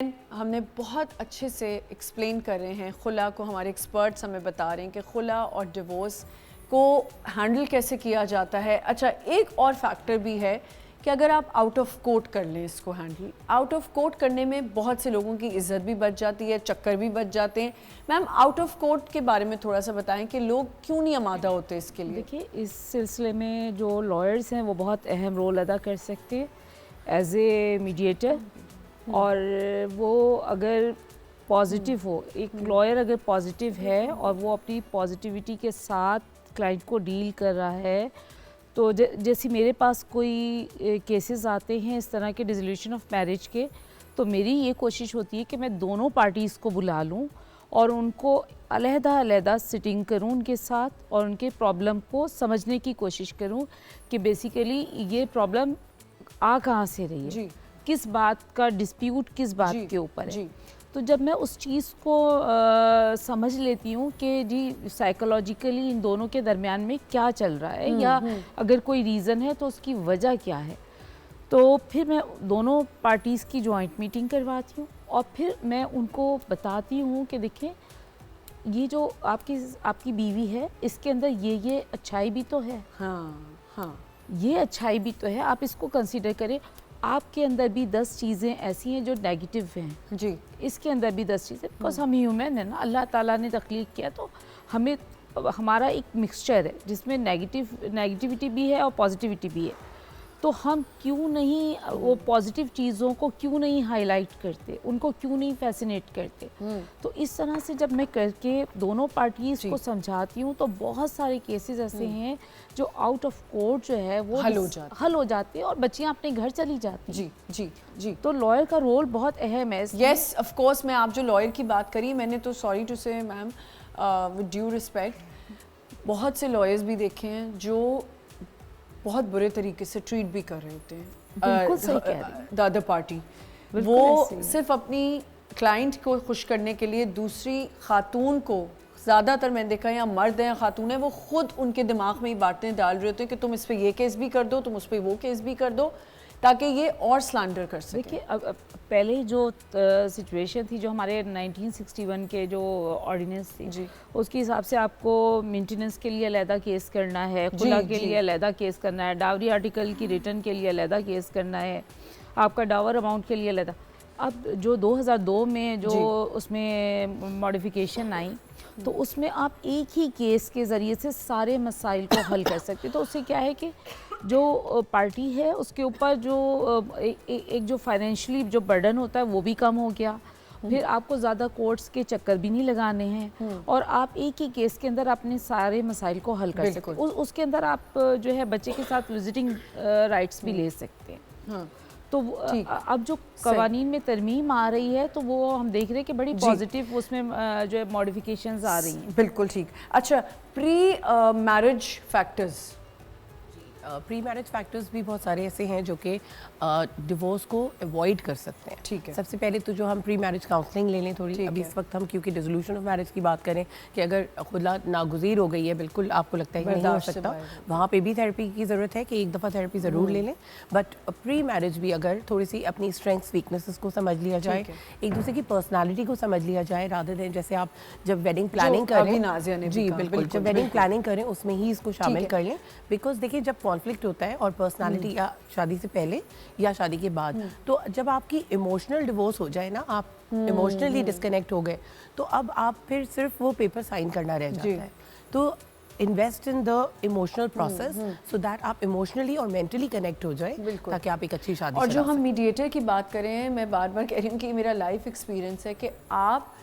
ہم نے بہت اچھے سے ایکسپلین کر رہے ہیں خلا کو، ہمارے ایکسپرٹس ہمیں بتا رہے ہیں کہ خلا اور ڈیورس کو ہینڈل کیسے کیا جاتا ہے۔ اچھا، ایک اور فیکٹر بھی ہے کہ اگر آپ آؤٹ آف کورٹ کر لیں اس کو ہینڈل، آؤٹ آف کورٹ کرنے میں بہت سے لوگوں کی عزت بھی بچ جاتی ہے، چکر بھی بچ جاتے ہیں۔ میم، آؤٹ آف کورٹ کے بارے میں تھوڑا سا بتائیں کہ لوگ کیوں نہیں آمادہ ہوتے اس کے لیے؟ دیکھیے، اس سلسلے میں جو لائرز ہیں وہ بہت اہم رول ادا کر سکتے ہیں ایز اے میڈیٹر، اور وہ اگر پازیٹیو ہو، ایک لائر اگر پازیٹیو ہے اور وہ اپنی پازیٹیوٹی کے ساتھ کلائنٹ کو ڈیل کر رہا ہے، تو جیسے میرے پاس کوئی کیسز آتے ہیں اس طرح کے ڈیزولیوشن آف میرج کے، تو میری یہ کوشش ہوتی ہے کہ میں دونوں پارٹیز کو بلا لوں اور ان کو علیحدہ علیحدہ سٹنگ کروں ان کے ساتھ، اور ان کے پرابلم کو سمجھنے کی کوشش کروں کہ بیسیکلی یہ پرابلم کہاں سے رہی ہے، جی، کس بات کا ڈسپیوٹ کس بات کے اوپر ہے۔ جی، تو جب میں اس چیز کو سمجھ لیتی ہوں کہ جی سائیکولوجیکلی ان دونوں کے درمیان میں کیا چل رہا ہے، یا اگر کوئی ریزن ہے تو اس کی وجہ کیا ہے، تو پھر میں دونوں پارٹیز کی جوائنٹ میٹنگ کرواتی ہوں اور پھر میں ان کو بتاتی ہوں کہ دیکھیں، یہ جو آپ کی بیوی ہے، اس کے اندر یہ اچھائی بھی تو ہے، ہاں، یہ اچھائی بھی تو ہے، آپ اس کو کنسیڈر کریں۔ آپ کے اندر بھی 10 چیزیں ایسی ہیں جو نیگیٹو ہیں، جی، اس کے اندر بھی 10 چیزیں، بیکاز ہم ہیومن ہیں نا، اللہ تعالیٰ نے تخلیق کیا، تو ہمارا ایک مکسچر ہے جس میں نیگیٹیوٹی بھی ہے اور پازیٹیوٹی بھی ہے، تو ہم کیوں نہیں وہ پازیٹیو چیزوں کو کیوں نہیں ہائی لائٹ کرتے، ان کو کیوں نہیں فیسینیٹ کرتے۔ تو اس طرح سے جب میں کر کے دونوں پارٹیز کو سمجھاتی ہوں تو بہت سارے کیسز ایسے ہیں جو آؤٹ آف کورٹ جو ہے وہ حل ہو جاتے ہیں اور بچیاں اپنے گھر چلی جاتی ہیں۔ جی، تو لائر کا رول بہت اہم ہے۔ یس، آف کورس۔ میں آپ جو لائر کی بات کری، میں نے تو سوری ٹو سے میم، ود ڈیو ریسپیکٹ، بہت سے لائرز بھی دیکھے ہیں جو بہت برے طریقے سے ٹریٹ بھی کر رہے ہوتے ہیں بالکل صحیح کہہ رہے ہیں، دی ادر پارٹی، وہ صرف اپنی کلائنٹ کو خوش کرنے کے لیے دوسری خاتون کو، زیادہ تر میں نے دیکھا یا مرد ہیں یا خاتون ہیں، وہ خود ان کے دماغ میں ہی باتیں ڈال رہے ہوتے ہیں کہ تم اس پہ یہ کیس بھی کر دو، تم اس پہ وہ کیس بھی کر دو، تاکہ یہ اور سلینڈر کر سکیں۔ دیکھیے، اب پہلے جو سچویشن تھی، جو ہمارے 1961 کے جو آرڈیننس تھی، اس کے حساب سے آپ کو مینٹیننس کے لیے علیحدہ کیس کرنا ہے، خلا کے لیے علیحدہ کیس کرنا ہے، ڈاوری آرٹیکل کی ریٹرن کے لیے علیحدہ کیس کرنا ہے، آپ کا ڈاور اماؤنٹ کے لیے علیحدہ۔ اب جو 2002 میں جو اس میں ماڈیفیکیشن آئی، تو اس میں آپ ایک ہی کیس کے ذریعے سے سارے مسائل کو حل کر سکتے۔ تو اس سے کیا ہے کہ جو پارٹی ہے اس کے اوپر جو ایک جو فائنینشلی جو برڈن ہوتا ہے وہ بھی کم ہو گیا، پھر آپ کو زیادہ کورٹس کے چکر بھی نہیں لگانے ہیں، اور آپ ایک ہی کیس کے اندر اپنے سارے مسائل کو حل کر سکتے۔ اس کے اندر آپ جو ہے بچے کے ساتھ وزٹنگ رائٹس بھی لے سکتے ہیں۔ تو اب جو قوانین میں ترمیم آ رہی ہے تو وہ ہم دیکھ رہے ہیں کہ بڑی پازیٹیو اس میں جو ہے ماڈیفیکیشنز آ رہی ہیں۔ بالکل ٹھیک۔ اچھا، پری میرج فیکٹرز، پری میرج فیکٹرز بھی بہت سارے ایسے ہیں جو کہ ڈیورس کو ایوائڈ کر سکتے ہیں۔ ٹھیک ہے۔ سب سے پہلے تو جو ہم پری میرج کاؤنسلنگ لے لیں تھوڑی، ابھی اس وقت ہم کیونکہ ڈیزولوشن آف میرج کی بات کریں کہ اگر خلا ناگزیر ہو گئی ہے، بالکل آپ کو لگتا ہے کہ نہیں ہو سکتا، وہاں پہ بھی تھیراپی کی ضرورت ہے کہ ایک دفعہ تھیراپی ضرور لے لیں، بٹ پری میرج بھی اگر تھوڑی سی اپنی اسٹرینگس ویکنیسز کو سمجھ لیا جائے، ایک دوسرے کی پرسنالٹی کو سمجھ لیا جائے، رادر دین جیسے آپ جب ویڈنگ پلاننگ کریں، جی بالکل، جب ویڈنگ پلاننگ کریں اس میں ہی اس کو شامل کر لیں، بیکاز دیکھیں جب کانفلکٹ ہوتا ہے اور پرسنالٹی یا شادی سے پہلے یا شادی کے بعد، تو جب آپ کی ایموشنل ڈیورس ہو جائے نا، آپ ایموشنلی ڈسکنیکٹ ہو گئے، تو اب آپ پھر صرف وہ پیپر سائن کرنا رہ جاتا ہے۔ تو invest in the emotional process so that آپ ایموشنلی اور مینٹلی کنیکٹ ہو جائیں، تاکہ آپ ایک اچھی شادی۔ اور جو ہم میڈیٹر کی بات کریں، میں بار بار کہہ رہی ہوں کہ میرا لائف ایکسپیرینس ہے کہ آپ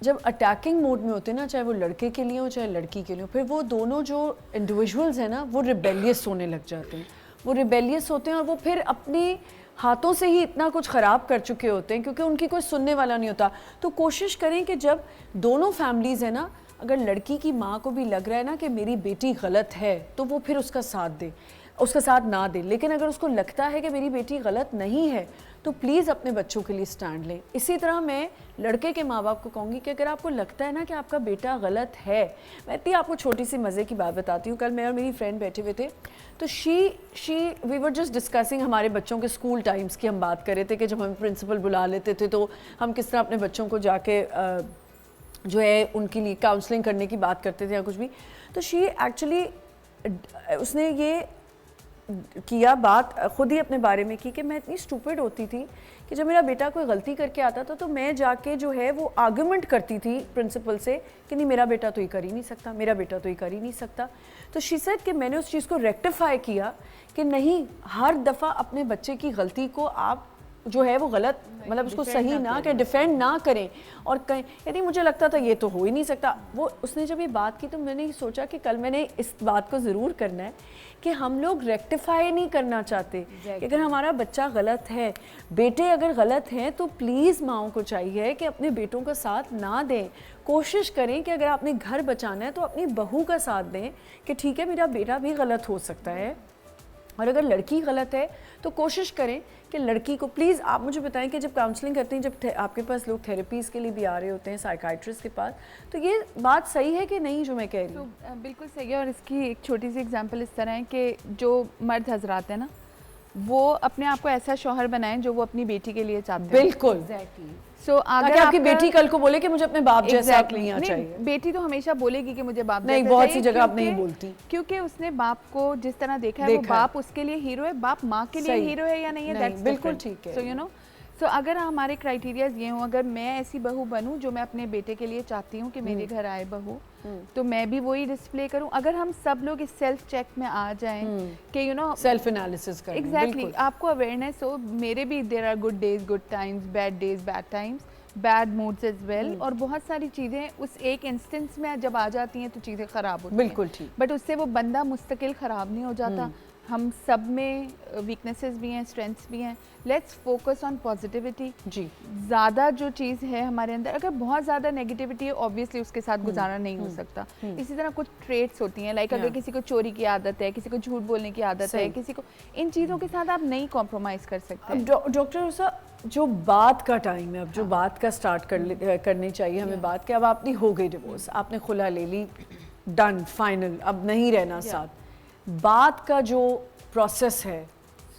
جب اٹیکنگ موڈ میں ہوتے ہیں نا، چاہے وہ لڑکے کے لیے ہو چاہے لڑکی کے لیے ہو، پھر وہ دونوں جو انڈیویژولز ہیں نا، وہ ریبیلیس ہونے لگ جاتے ہیں، وہ ریبیلیس ہوتے ہیں، اور وہ پھر اپنے ہاتھوں سے ہی اتنا کچھ خراب کر چکے ہوتے ہیں کیونکہ ان کی کوئی سننے والا نہیں ہوتا۔ تو کوشش کریں کہ جب دونوں فیملیز ہیں نا، اگر لڑکی کی ماں کو بھی لگ رہا ہے نا کہ میری بیٹی غلط ہے، تو وہ پھر اس کا ساتھ دے، اس کا ساتھ نہ دے، لیکن اگر اس کو لگتا ہے کہ میری بیٹی غلط نہیں ہے تو پلیز اپنے بچوں کے لیے اسٹینڈ لیں. اسی طرح میں لڑکے کے ماں باپ کو کہوں گی کہ اگر آپ کو لگتا ہے نا کہ آپ کا بیٹا غلط ہے, میں اتنی آپ کو چھوٹی سی مزے کی بات بتاتی ہوں. کل میں اور میری فرینڈ بیٹھے ہوئے تھے, تو وی ور جسٹ ڈسکسنگ ہمارے بچوں کے اسکول ٹائمس کی ہم بات کر رہے تھے کہ جب ہم پرنسپل بلا لیتے تھے تو ہم کس طرح اپنے بچوں کو جا کے جو ہے ان کے لیے کاؤنسلنگ کرنے کی بات کرتے تھے یا کچھ بھی. تو ایکچولی اس نے یہ کیا بات خود ہی اپنے بارے میں کی کہ میں اتنی اسٹوپڈ ہوتی تھی کہ جب میرا بیٹا کوئی غلطی کر کے آتا تھا تو میں جا کے جو ہے وہ آرگومنٹ کرتی تھی پرنسپل سے کہ نہیں میرا بیٹا تو یہ کر ہی نہیں سکتا, میرا بیٹا تو یہ کر ہی نہیں سکتا. تو شی سیڈ کہ میں نے اس چیز کو ریکٹیفائی کیا کہ نہیں, ہر دفعہ اپنے بچے کی غلطی کو آپ جو ہے وہ غلط مطلب اس کو صحیح نہ کہ ڈیفینڈ نہ کریں اور کہیں یعنی مجھے لگتا تھا یہ تو ہو ہی نہیں سکتا. وہ اس نے جب یہ بات کی تو میں نے سوچا کہ کل میں نے اس بات کو ضرور کرنا ہے کہ ہم لوگ ریکٹیفائی نہیں کرنا چاہتے کہ اگر ہمارا بچہ غلط ہے, بیٹے اگر غلط ہیں تو پلیز ماؤں کو چاہیے کہ اپنے بیٹوں کا ساتھ نہ دیں. کوشش کریں کہ اگر آپ نے گھر بچانا ہے تو اپنی بہو کا ساتھ دیں کہ ٹھیک ہے میرا بیٹا بھی غلط ہو سکتا ہے, اور اگر لڑکی غلط ہے تو کوشش کریں کہ لڑکی کو پلیز آپ مجھے بتائیں کہ جب کاؤنسلنگ کرتے ہیں, جب آپ کے پاس لوگ تھیراپیز کے لیے بھی آ رہے ہوتے ہیں سائیکائٹرسٹ کے پاس, تو یہ بات صحیح ہے کہ نہیں جو میں کہہ رہی ہوں؟ تو بالکل صحیح ہے. اور اس کی ایک چھوٹی سی اگزامپل اس طرح ہے کہ جو مرد حضرات ہیں نا وہ اپنے آپ کو ایسا شوہر بنائیں جو وہ اپنی بیٹی کے لیے چاہتے ہیں. بالکل. سو اگر آپ کی بیٹی کل کو بولے کہ مجھے اپنے باپ جیسا نہیں چاہیے. بیٹی تو ہمیشہ بولے گی کہ مجھے باپ جیسا نہیں, بہت سی جگہ آپ نہیں بولتی کیونکہ اس نے باپ کو جس طرح دیکھا ہے وہ باپ اس کے لیے ہیرو ہے, باپ ماں کے لیے ہیرو ہے یا نہیں ہے, بالکل ٹھیک ہے. سو یو نو سو اگر ہمارے کرائٹیریاز یہ ہوں, اگر میں ایسی بہو بنوں جو میں اپنے بیٹے کے لیے چاہتی ہوں کہ میرے گھر آئے بہو, تو میں بھی وہی ڈسپلے کروں. اگر ہم سب لوگ اس سیلف چیک میں آ جائیں کہ یو نو سیلف انالیسس کریں, ایگزیکٹلی آپ کو اویئرنیس ہو. میرے بھی there are good days, good times, bad days, bad times, bad moods as well, اور بہت ساری چیزیں اس ایک انسٹنس میں جب آ جاتی ہیں تو چیزیں خراب ہوتی ہیں. بالکل ٹھیک. بٹ اس سے وہ بندہ مستقل خراب نہیں ہو جاتا. ہم سب میں ویکنیسز بھی ہیں, اسٹرینتھس بھی ہیں. Let's focus on positivity. جی, زیادہ جو چیز ہے ہمارے اندر, اگر بہت زیادہ نیگیٹیوٹی ہے اوبویسلی اس کے ساتھ گزارا نہیں ہو سکتا. اسی طرح کچھ ٹریٹس ہوتی ہیں, لائک اگر کسی کو چوری کی عادت ہے, کسی کو جھوٹ بولنے کی عادت ہے, کسی کو ان چیزوں کے ساتھ آپ نہیں کمپرومائز کر سکتے. ڈاکٹر عرصہ, جو بات کا ٹائم ہے اب, جو بات کا سٹارٹ کرنی چاہیے ہمیں بات کہ اب آپ نے ہو گئی ڈیورس, آپ نے خلا لے لی, ڈن, فائنل, اب نہیں رہنا ساتھ. بات کا جو پروسیس ہے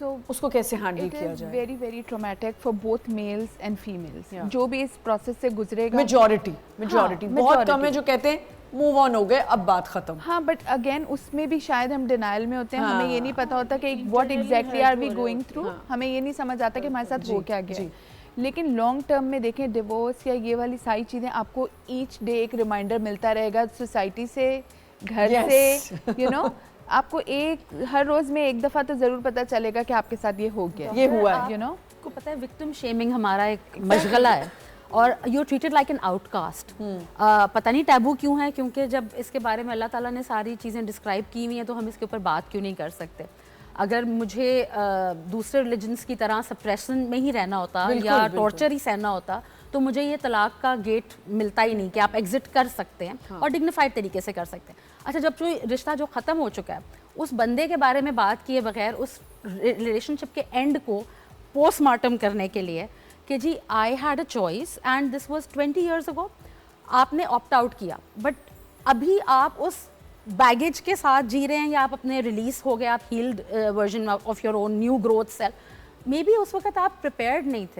اس کو کیسے ہینڈل کیا جائے؟ Very very traumatic for both males and females. جو بھی اس پروسیس سے گزرے گا, میجورٹی بہت کم ہے جو کہتے ہیں موو آن ہو گئے, اب بات ختم. ہاں, بٹ اگین اس میں بھی شاید ہم ڈینائل میں ہوتے ہیں. ہمیں یہ نہیں پتا ہوتا کہ what exactly are we going through. ہمیں یہ نہیں سمجھ آتا کہ ہمارے ساتھ ہو کیا گیا. لیکن لانگ ٹرم میں دیکھیں ڈیورس یا یہ والی ساری چیزیں آپ کو ایچ ڈے ایک ریمائنڈر ملتا رہے گا, سوسائٹی سے, گھر سے, یو نو آپ کو ایک ہر روز میں ایک دفعہ تو ضرور پتہ چلے گا کہ آپ کے ساتھ یہ ہو گیا, یہ ہوا ہے. یو نو کو پتہ ہے وکٹم شیمنگ ہمارا ایک مشغلہ ہے اور you treated like an out cost. پتہ نہیں ٹیبو کیوں ہے, کیونکہ جب اس کے بارے میں اللہ تعالیٰ نے ساری چیزیں ڈسکرائب کی ہوئی ہیں تو ہم اس کے اوپر بات کیوں نہیں کر سکتے. اگر مجھے دوسرے ریلیجنس کی طرح سپریشن میں ہی رہنا ہوتا یا ٹارچر ہی سہنا ہوتا تو مجھے یہ طلاق کا گیٹ ملتا ہی نہیں کہ آپ ایگزٹ کر سکتے ہیں اور ڈگنیفائڈ طریقے سے کر سکتے ہیں. اچھا, جب جو رشتہ جو ختم ہو چکا ہے اس بندے کے بارے میں بات کیے بغیر اس ریلیشن شپ کے اینڈ کو پوسٹ مارٹم کرنے کے لیے کہ جی I had a choice and this was 20 years ago, آپ نے آپٹ آؤٹ کیا, بٹ ابھی آپ اس بیگیج کے ساتھ جی رہے ہیں یا آپ اپنے ریلیز ہو گئے, آپ healed version of your own new growth self, may be اس وقت آپ پریپیئرڈ نہیں تھے.